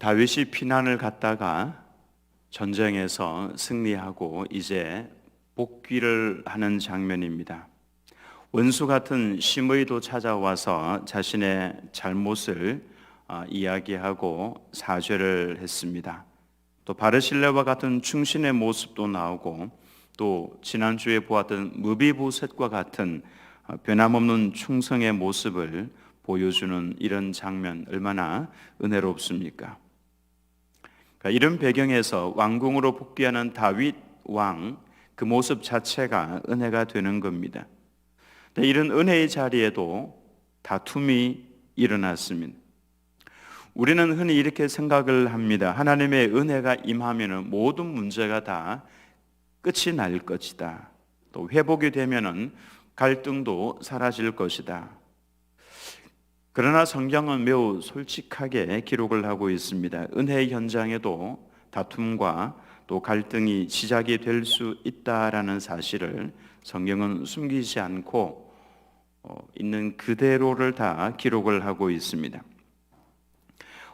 다윗이 피난을 갔다가 전쟁에서 승리하고 이제 복귀를 하는 장면입니다. 원수 같은 시므이도 찾아와서 자신의 잘못을 이야기하고 사죄를 했습니다. 또 바르실레와 같은 충신의 모습도 나오고, 또 지난주에 보았던 무비보셋과 같은 변함없는 충성의 모습을 보여주는 이런 장면, 얼마나 은혜롭습니까? 이런 배경에서 왕궁으로 복귀하는 다윗 왕, 그 모습 자체가 은혜가 되는 겁니다. 이런 은혜의 자리에도 다툼이 일어났습니다. 우리는 흔히 이렇게 생각을 합니다. 하나님의 은혜가 임하면 모든 문제가 다 끝이 날 것이다. 또 회복이 되면 갈등도 사라질 것이다. 그러나 성경은 매우 솔직하게 기록을 하고 있습니다. 은혜의 현장에도 다툼과 또 갈등이 시작이 될 수 있다라는 사실을 성경은 숨기지 않고 있는 그대로를 다 기록을 하고 있습니다.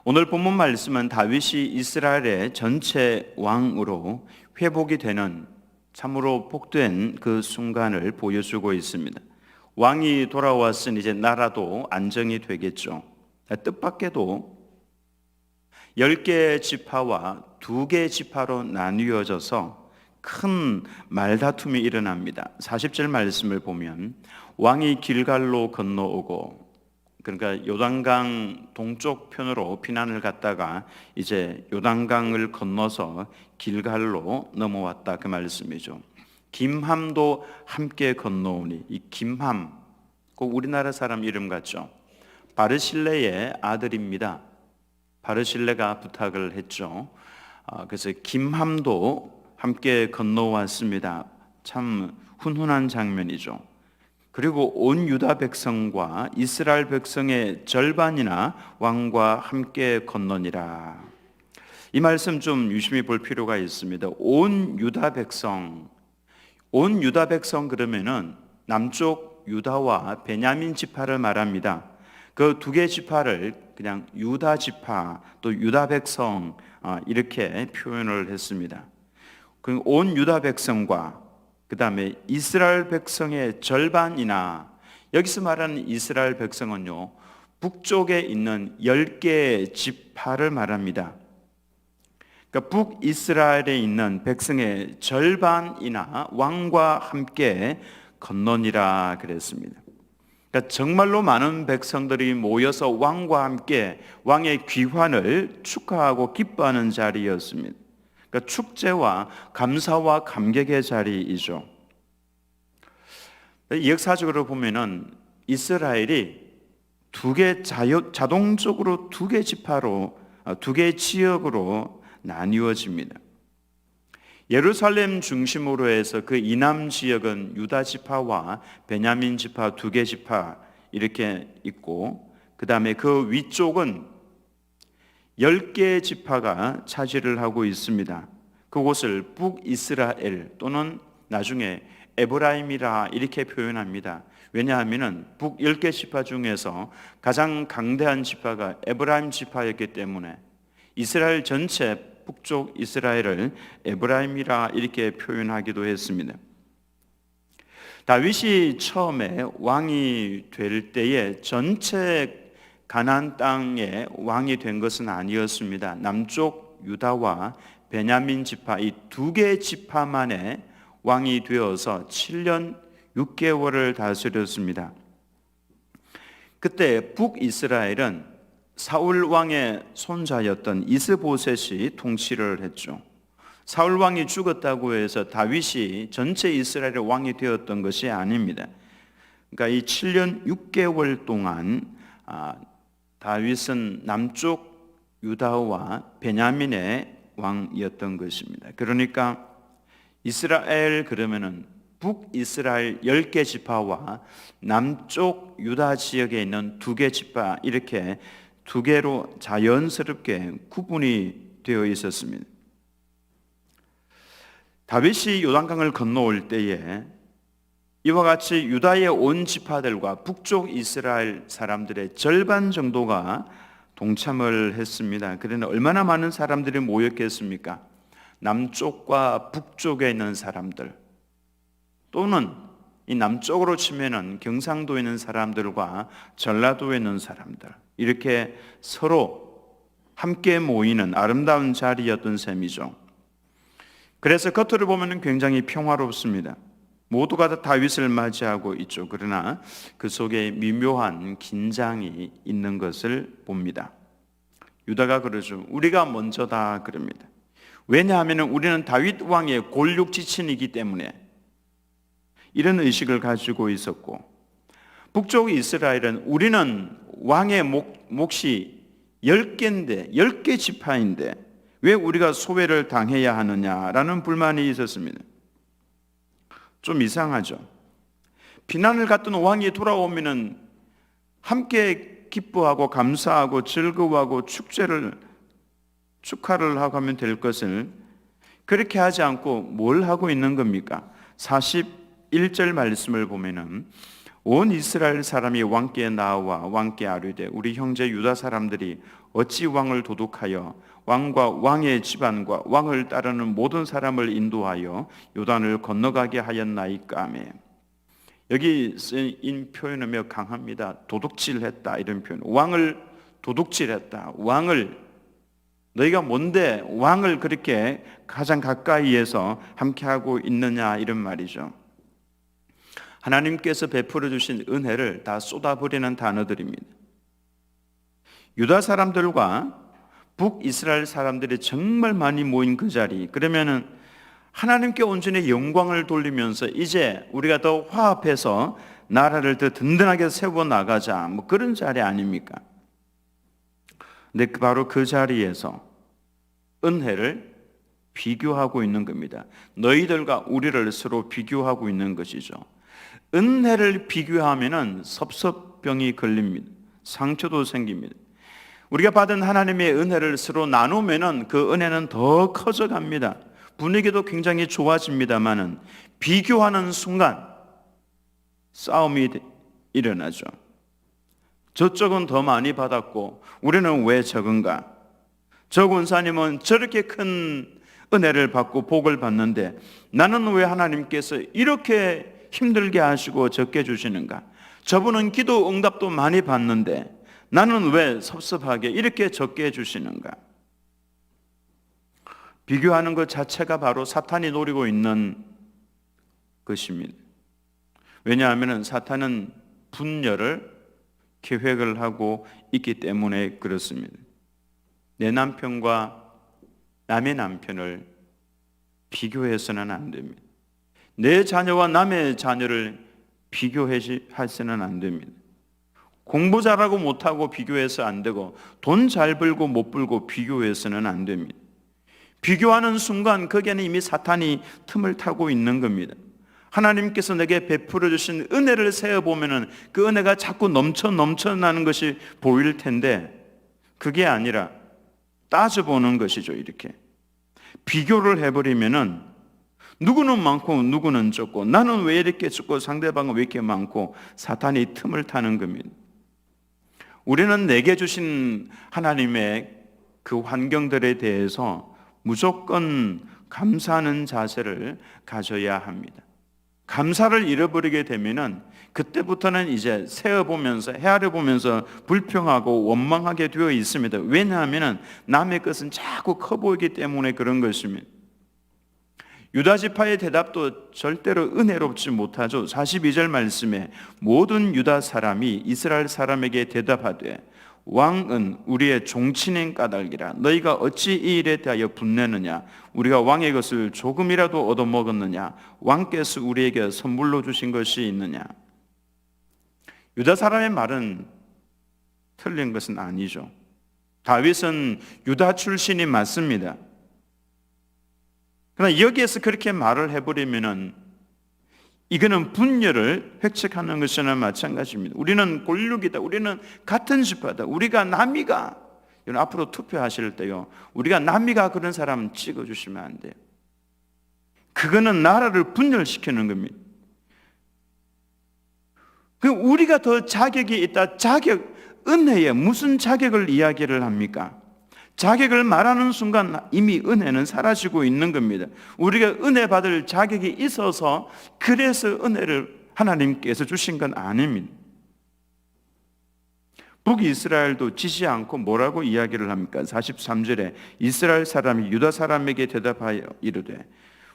오늘 본문 말씀은 다윗이 이스라엘의 전체 왕으로 회복이 되는 참으로 복된 그 순간을 보여주고 있습니다. 왕이 돌아왔으니 이제 나라도 안정이 되겠죠. 뜻밖에도 10개의 지파와 2개의 지파로 나뉘어져서 큰 말다툼이 일어납니다. 40절 말씀을 보면 왕이 길갈로 건너오고, 그러니까 요단강 동쪽 편으로 피난을 갔다가 이제 요단강을 건너서 길갈로 넘어왔다, 그 말씀이죠. 김함도 함께 건너오니, 이 김함 꼭 우리나라 사람 이름 같죠. 바르실레의 아들입니다. 바르실레가 부탁을 했죠. 그래서 김함도 함께 건너왔습니다. 참 훈훈한 장면이죠. 그리고 온 유다 백성과 이스라엘 백성의 절반이나 왕과 함께 건너니라. 이 말씀 좀 유심히 볼 필요가 있습니다. 온 유다 백성, 온 유다 백성 그러면은 남쪽 유다와 베냐민 지파를 말합니다. 그 2개 지파를 그냥 유다 지파 또 유다 백성 이렇게 표현을 했습니다. 그 온 유다 백성과 그 다음에 이스라엘 백성의 절반이나, 여기서 말하는 이스라엘 백성은요, 북쪽에 있는 10개의 지파를 말합니다. 그러니까 북이스라엘에 있는 백성의 절반이나 왕과 함께 건너니라 그랬습니다. 그러니까 정말로 많은 백성들이 모여서 왕과 함께 왕의 귀환을 축하하고 기뻐하는 자리였습니다. 그러니까 축제와 감사와 감격의 자리이죠. 역사적으로 보면은 이스라엘이 자동적으로 2개 지파로, 2개 지역으로 나뉘어집니다. 예루살렘 중심으로 해서 그 이남 지역은 유다 지파와 베냐민 지파 2개 지파 이렇게 있고, 그 다음에 그 위쪽은 10개의 지파가 차지를 하고 있습니다. 그곳을 북이스라엘 또는 나중에 에브라임이라 이렇게 표현합니다. 왜냐하면 북 10개 지파 중에서 가장 강대한 지파가 에브라임 지파였기 때문에 이스라엘 전체 북쪽 이스라엘을 에브라임이라 이렇게 표현하기도 했습니다. 다윗이 처음에 왕이 될 때에 전체 가나안 땅의 왕이 된 것은 아니었습니다. 남쪽 유다와 베냐민 지파 이 2개 지파만의 왕이 되어서 7년 6개월을 다스렸습니다. 그때 북이스라엘은 사울 왕의 손자였던 이스보셋이 통치를 했죠. 사울 왕이 죽었다고 해서 다윗이 전체 이스라엘의 왕이 되었던 것이 아닙니다. 그러니까 이 7년 6개월 동안 다윗은 남쪽 유다와 베냐민의 왕이었던 것입니다. 그러니까 이스라엘 그러면은 북이스라엘 10개 지파와 남쪽 유다 지역에 있는 2개 지파, 이렇게 2개로 자연스럽게 구분이 되어 있었습니다. 다윗이 요단강을 건너올 때에 이와 같이 유다의 온 지파들과 북쪽 이스라엘 사람들의 절반 정도가 동참을 했습니다. 그러나 얼마나 많은 사람들이 모였겠습니까? 남쪽과 북쪽에 있는 사람들, 또는 이 남쪽으로 치면은 경상도에 있는 사람들과 전라도에 있는 사람들, 이렇게 서로 함께 모이는 아름다운 자리였던 셈이죠. 그래서 겉으로 보면 굉장히 평화롭습니다. 모두가 다 다윗을 맞이하고 있죠. 그러나 그 속에 미묘한 긴장이 있는 것을 봅니다. 유다가 그러죠. 우리가 먼저다 그럽니다. 왜냐하면 우리는 다윗 왕의 골육지친이기 때문에 이런 의식을 가지고 있었고, 북쪽 이스라엘은 우리는 왕의 몫이 10개인데 10개 지파인데 왜 우리가 소외를 당해야 하느냐라는 불만이 있었습니다. 좀 이상하죠. 비난을 갖던 왕이 돌아오면은 함께 기뻐하고 감사하고 즐거워하고 축하를 하고 하면 될 것을 그렇게 하지 않고 뭘 하고 있는 겁니까? 41절 말씀을 보면은 온 이스라엘 사람이 왕께 나와 왕께 아뢰되 우리 형제 유다 사람들이 어찌 왕을 도둑하여 왕과 왕의 집안과 왕을 따르는 모든 사람을 인도하여 요단을 건너가게 하였나이까 하며, 여기 쓰인 표현은 매우 강합니다. 도둑질했다 이런 표현. 왕을 도둑질했다. 왕을, 너희가 뭔데 왕을 그렇게 가장 가까이에서 함께하고 있느냐 이런 말이죠. 하나님께서 베풀어 주신 은혜를 다 쏟아버리는 단어들입니다. 유다 사람들과 북이스라엘 사람들이 정말 많이 모인 그 자리, 그러면은 하나님께 온전히 영광을 돌리면서 이제 우리가 더 화합해서 나라를 더 든든하게 세워 나가자, 뭐 그런 자리 아닙니까? 근데 바로 그 자리에서 은혜를 비교하고 있는 겁니다. 너희들과 우리를 서로 비교하고 있는 것이죠. 은혜를 비교하면은 섭섭병이 걸립니다. 상처도 생깁니다. 우리가 받은 하나님의 은혜를 서로 나누면은 그 은혜는 더 커져갑니다. 분위기도 굉장히 좋아집니다만은 비교하는 순간 싸움이 일어나죠. 저쪽은 더 많이 받았고 우리는 왜 적은가? 저 권사님은 저렇게 큰 은혜를 받고 복을 받는데 나는 왜 하나님께서 이렇게 힘들게 하시고 적게 주시는가? 저분은 기도 응답도 많이 받는데 나는 왜 섭섭하게 이렇게 적게 해주시는가? 비교하는 것 자체가 바로 사탄이 노리고 있는 것입니다. 왜냐하면 사탄은 분열을 계획을 하고 있기 때문에 그렇습니다. 내 남편과 남의 남편을 비교해서는 안 됩니다. 내 자녀와 남의 자녀를 비교해서는 안 됩니다. 공부 잘하고 못하고 비교해서 안 되고 돈 잘 벌고 못 벌고 비교해서는 안 됩니다. 비교하는 순간 거기에는 이미 사탄이 틈을 타고 있는 겁니다. 하나님께서 내게 베풀어 주신 은혜를 세어보면은 그 은혜가 자꾸 넘쳐나는 것이 보일 텐데 그게 아니라 따져보는 것이죠. 이렇게 비교를 해버리면은 누구는 많고 누구는 적고 나는 왜 이렇게 적고 상대방은 왜 이렇게 많고 사탄이 틈을 타는 겁니다. 우리는 내게 주신 하나님의 그 환경들에 대해서 무조건 감사하는 자세를 가져야 합니다. 감사를 잃어버리게 되면은 그때부터는 이제 세어보면서 헤아려보면서 불평하고 원망하게 되어 있습니다. 왜냐하면 남의 것은 자꾸 커 보이기 때문에 그런 것입니다. 유다 지파의 대답도 절대로 은혜롭지 못하죠. 42절 말씀에 모든 유다 사람이 이스라엘 사람에게 대답하되 왕은 우리의 종친인 까닭이라 너희가 어찌 이 일에 대하여 분내느냐? 우리가 왕의 것을 조금이라도 얻어먹었느냐? 왕께서 우리에게 선물로 주신 것이 있느냐? 유다 사람의 말은 틀린 것은 아니죠. 다윗은 유다 출신이 맞습니다. 그러나 여기에서 그렇게 말을 해버리면은 이거는 분열을 획책하는 것이나 마찬가지입니다. 우리는 골육이다. 우리는 같은 지파다. 우리가 남이가, 앞으로 투표하실 때요, 우리가 남이가 그런 사람 찍어주시면 안 돼요. 그거는 나라를 분열시키는 겁니다. 우리가 더 자격이 있다. 은혜에 무슨 자격을 이야기를 합니까? 자격을 말하는 순간 이미 은혜는 사라지고 있는 겁니다. 우리가 은혜 받을 자격이 있어서 그래서 은혜를 하나님께서 주신 건 아닙니다. 북이스라엘도 지지 않고 뭐라고 이야기를 합니까? 43절에 이스라엘 사람이 유다 사람에게 대답하여 이르되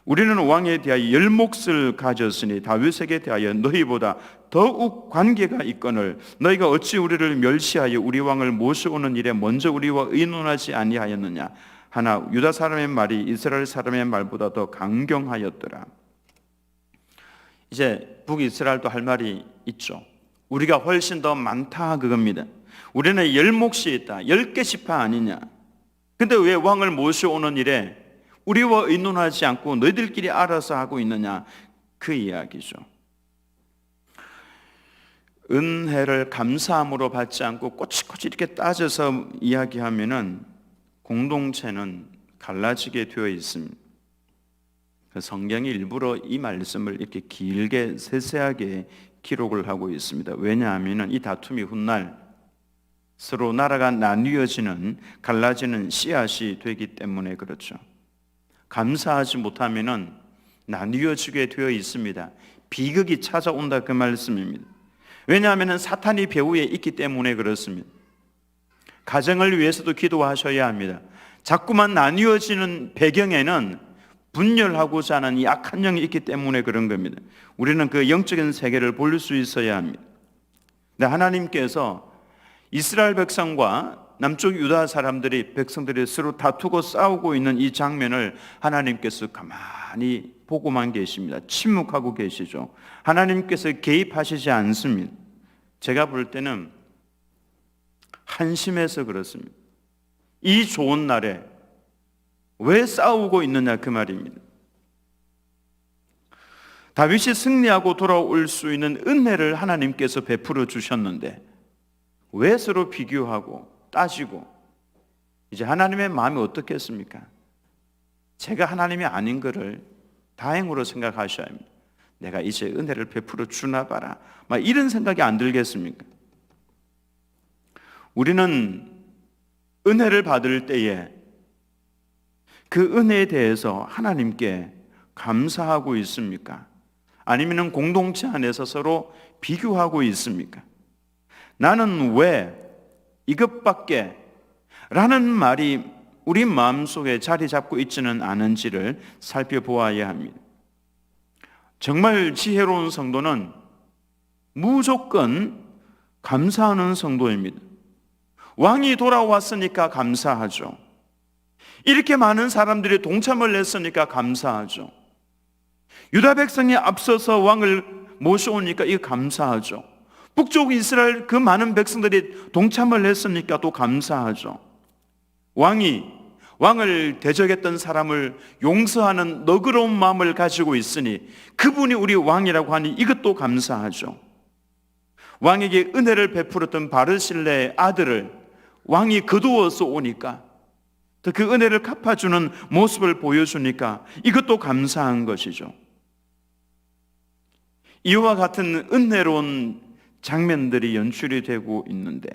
우리는 왕에 대하여 열 몫을 가졌으니 다윗에게 대하여 너희보다 더욱 관계가 있거늘 너희가 어찌 우리를 멸시하여 우리 왕을 모셔오는 일에 먼저 우리와 의논하지 아니하였느냐 하나 유다 사람의 말이 이스라엘 사람의 말보다 더 강경하였더라. 이제 북이스라엘도 할 말이 있죠. 우리가 훨씬 더 많다 그겁니다. 우리는 열 몫이 있다. 10개 지파 아니냐. 근데 왜 왕을 모셔오는 일에 우리와 의논하지 않고 너희들끼리 알아서 하고 있느냐, 그 이야기죠. 은혜를 감사함으로 받지 않고 꼬치꼬치 이렇게 따져서 이야기하면은 공동체는 갈라지게 되어 있습니다. 성경이 일부러 이 말씀을 이렇게 길게 세세하게 기록을 하고 있습니다. 왜냐하면 이 다툼이 훗날 서로 나라가 나뉘어지는, 갈라지는 씨앗이 되기 때문에 그렇죠. 감사하지 못하면은 나뉘어지게 되어 있습니다. 비극이 찾아온다 그 말씀입니다. 왜냐하면 사탄이 배후에 있기 때문에 그렇습니다. 가정을 위해서도 기도하셔야 합니다. 자꾸만 나뉘어지는 배경에는 분열하고자 하는 이 악한 영이 있기 때문에 그런 겁니다. 우리는 그 영적인 세계를 볼 수 있어야 합니다. 근데 하나님께서 이스라엘 백성과 남쪽 유다 백성들이 서로 다투고 싸우고 있는 이 장면을 하나님께서 가만히 보고만 계십니다. 침묵하고 계시죠. 하나님께서 개입하시지 않습니다. 제가 볼 때는 한심해서 그렇습니다. 이 좋은 날에 왜 싸우고 있느냐 그 말입니다. 다윗이 승리하고 돌아올 수 있는 은혜를 하나님께서 베풀어 주셨는데 왜 서로 비교하고 따지고, 이제 하나님의 마음이 어떻겠습니까? 제가 하나님이 아닌 것을 다행으로 생각하셔야 합니다. 내가 이제 은혜를 베풀어 주나 봐라, 막 이런 생각이 안 들겠습니까? 우리는 은혜를 받을 때에 그 은혜에 대해서 하나님께 감사하고 있습니까? 아니면 공동체 안에서 서로 비교하고 있습니까? 나는 왜 이것밖에 라는 말이 우리 마음속에 자리 잡고 있지는 않은지를 살펴보아야 합니다. 정말 지혜로운 성도는 무조건 감사하는 성도입니다. 왕이 돌아왔으니까 감사하죠. 이렇게 많은 사람들이 동참을 했으니까 감사하죠. 유다 백성이 앞서서 왕을 모셔오니까 이거 감사하죠. 북쪽 이스라엘 그 많은 백성들이 동참을 했으니까 또 감사하죠. 왕을 대적했던 사람을 용서하는 너그러운 마음을 가지고 있으니 그분이 우리 왕이라고 하니 이것도 감사하죠. 왕에게 은혜를 베풀었던 바르실레의 아들을 왕이 거두어서 오니까 또 그 은혜를 갚아주는 모습을 보여주니까 이것도 감사한 것이죠. 이와 같은 은혜로운 장면들이 연출이 되고 있는데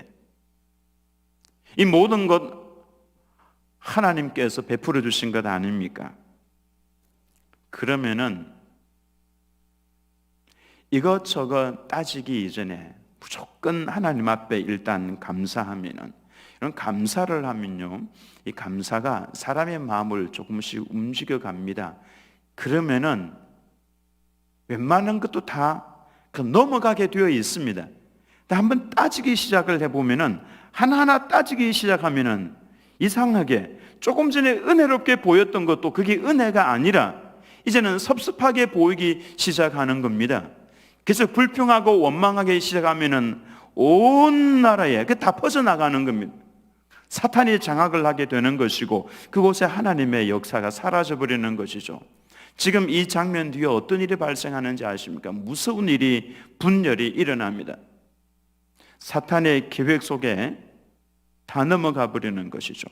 이 모든 것 하나님께서 베풀어 주신 것 아닙니까? 그러면은 이것저것 따지기 이전에 무조건 하나님 앞에 일단 감사하면은, 이런 감사를 하면요, 이 감사가 사람의 마음을 조금씩 움직여 갑니다. 그러면은 웬만한 것도 다 넘어가게 되어 있습니다. 한번 따지기 시작을 해보면은, 하나하나 따지기 시작하면은 이상하게 조금 전에 은혜롭게 보였던 것도 그게 은혜가 아니라 이제는 섭섭하게 보이기 시작하는 겁니다. 그래서 불평하고 원망하기 시작하면은 온 나라에 다 퍼져나가는 겁니다. 사탄이 장악을 하게 되는 것이고 그곳에 하나님의 역사가 사라져버리는 것이죠. 지금 이 장면 뒤에 어떤 일이 발생하는지 아십니까? 무서운 일이, 분열이 일어납니다. 사탄의 계획 속에 다 넘어가 버리는 것이죠.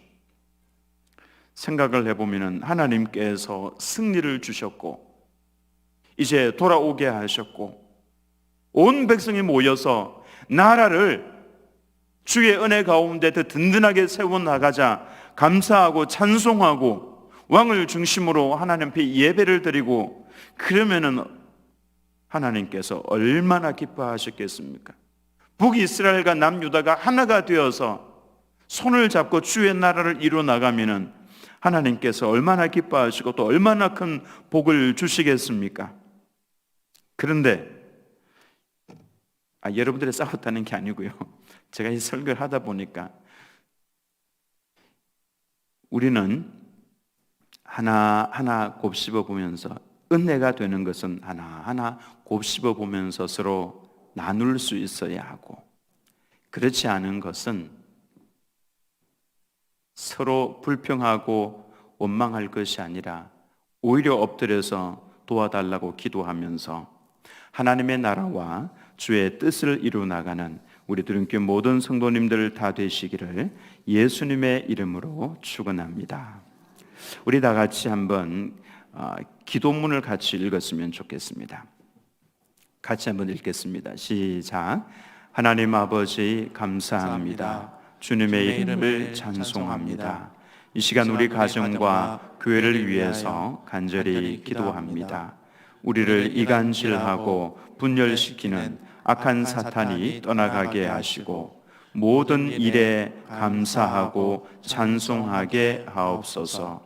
생각을 해보면 하나님께서 승리를 주셨고 이제 돌아오게 하셨고 온 백성이 모여서 나라를 주의 은혜 가운데 더 든든하게 세워나가자 감사하고 찬송하고 왕을 중심으로 하나님 앞에 예배를 드리고 그러면은 하나님께서 얼마나 기뻐하셨겠습니까? 북이스라엘과 남유다가 하나가 되어서 손을 잡고 주의 나라를 이루어 나가면은 하나님께서 얼마나 기뻐하시고 또 얼마나 큰 복을 주시겠습니까? 그런데 여러분들이 싸웠다는 게 아니고요. 제가 이 설교를 하다 보니까 우리는 하나하나 곱씹어 보면서 은혜가 되는 것은 하나하나 곱씹어 보면서 서로 나눌 수 있어야 하고 그렇지 않은 것은 서로 불평하고 원망할 것이 아니라 오히려 엎드려서 도와달라고 기도하면서 하나님의 나라와 주의 뜻을 이루어 나가는 우리 두림교회 모든 성도님들 다 되시기를 예수님의 이름으로 축원합니다. 우리 다 같이 한번 기도문을 같이 읽었으면 좋겠습니다. 같이 한번 읽겠습니다. 시작. 하나님 아버지 감사합니다. 주님의 이름을 찬송합니다. 이 시간 우리 가정과 교회를 위해서 간절히 기도합니다. 우리를 이간질하고 분열시키는 악한 사탄이 떠나가게 하시고 모든 일에 감사하고 찬송하게 하옵소서.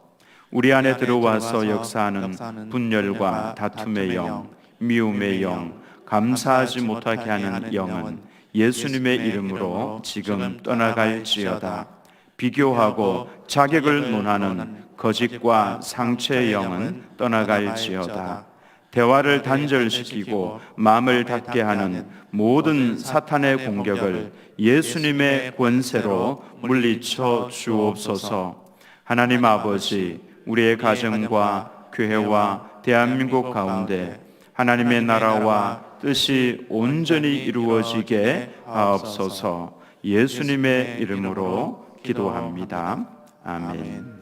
우리 안에 들어와서 역사하는 분열과 다툼의 영, 미움의 영, 감사하지 못하게 하는 영은 예수님의 이름으로 지금 떠나갈지어다. 비교하고 자격을 논하는 거짓과 상처의 영은 떠나갈지어다. 대화를 단절시키고 마음을 닫게 하는 모든 사탄의 공격을 예수님의 권세로 물리쳐 주옵소서. 하나님 아버지, 우리의 가정과 교회와 대한민국 가운데 하나님의 나라와 뜻이 온전히 이루어지게 하옵소서. 예수님의 이름으로 기도합니다. 아멘.